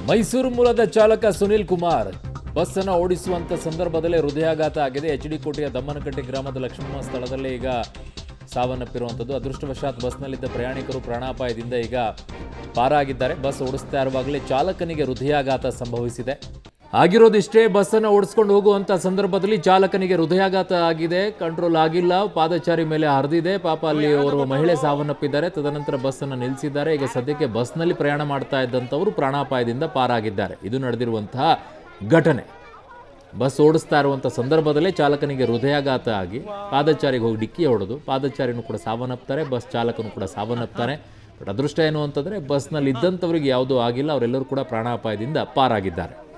ಮೈಸೂರು ಮೂಲದ ಚಾಲಕ ಸುನಿಲ್ ಕುಮಾರ್ ಬಸ್ ಅನ್ನು ಓಡಿಸುವಂತ ಸಂದರ್ಭದಲ್ಲೇ ಹೃದಯಾಘಾತ ಆಗಿದೆ. ಎಚ್ಡಿ ಕೋಟೆಯ ದಮ್ಮನಕಟ್ಟೆ ಗ್ರಾಮದ ಲಕ್ಷ್ಮಮ್ಮ ಸ್ಥಳದಲ್ಲೇ ಈಗ ಸಾವನ್ನಪ್ಪಿರುವಂಥದ್ದು. ಅದೃಷ್ಟವಶಾತ್ ಬಸ್ನಲ್ಲಿದ್ದ ಪ್ರಯಾಣಿಕರು ಪ್ರಾಣಾಪಾಯದಿಂದ ಈಗ ಪಾರಾಗಿದ್ದಾರೆ. ಬಸ್ ಓಡಿಸ್ತಾ ಇರುವಾಗಲೇ ಚಾಲಕನಿಗೆ ಹೃದಯಾಘಾತ ಸಂಭವಿಸಿದೆ. ಆಗಿರೋದಿಷ್ಟೇ, ಬಸ್ಸನ್ನು ಓಡಿಸ್ಕೊಂಡು ಹೋಗುವಂಥ ಸಂದರ್ಭದಲ್ಲಿ ಚಾಲಕನಿಗೆ ಹೃದಯಾಘಾತ ಆಗಿದೆ. ಕಂಟ್ರೋಲ್ ಆಗಿಲ್ಲ, ಪಾದಚಾರಿ ಮೇಲೆ ಹರಿದಿದೆ. ಪಾಪ ಅಲ್ಲಿ ಓರ್ವ ಮಹಿಳೆ ಸಾವನ್ನಪ್ಪಿದ್ದಾರೆ. ತದನಂತರ ಬಸ್ಸನ್ನು ನಿಲ್ಲಿಸಿದ್ದಾರೆ. ಈಗ ಸದ್ಯಕ್ಕೆ ಬಸ್ನಲ್ಲಿ ಪ್ರಯಾಣ ಮಾಡ್ತಾ ಇದ್ದಂಥವರು ಪ್ರಾಣಾಪಾಯದಿಂದ ಪಾರಾಗಿದ್ದಾರೆ. ಇದು ನಡೆದಿರುವಂತಹ ಘಟನೆ. ಬಸ್ ಓಡಿಸ್ತಾ ಇರುವಂಥ ಸಂದರ್ಭದಲ್ಲೇ ಚಾಲಕನಿಗೆ ಹೃದಯಾಘಾತ ಆಗಿ ಪಾದಚಾರಿಗೆ ಹೋಗಿ ಡಿಕ್ಕಿ ಹೊಡೆದು ಪಾದಚಾರಿನೂ ಕೂಡ ಸಾವನ್ನಪ್ತಾರೆ, ಬಸ್ ಚಾಲಕನೂ ಕೂಡ ಸಾವನ್ನಪ್ತಾನೆ. ಬಟ್ ಅದೃಷ್ಟ ಏನು ಅಂತಂದರೆ ಬಸ್ನಲ್ಲಿ ಇದ್ದಂಥವ್ರಿಗೆ ಯಾವುದೂ ಆಗಿಲ್ಲ. ಅವರೆಲ್ಲರೂ ಕೂಡ ಪ್ರಾಣಾಪಾಯದಿಂದ ಪಾರಾಗಿದ್ದಾರೆ.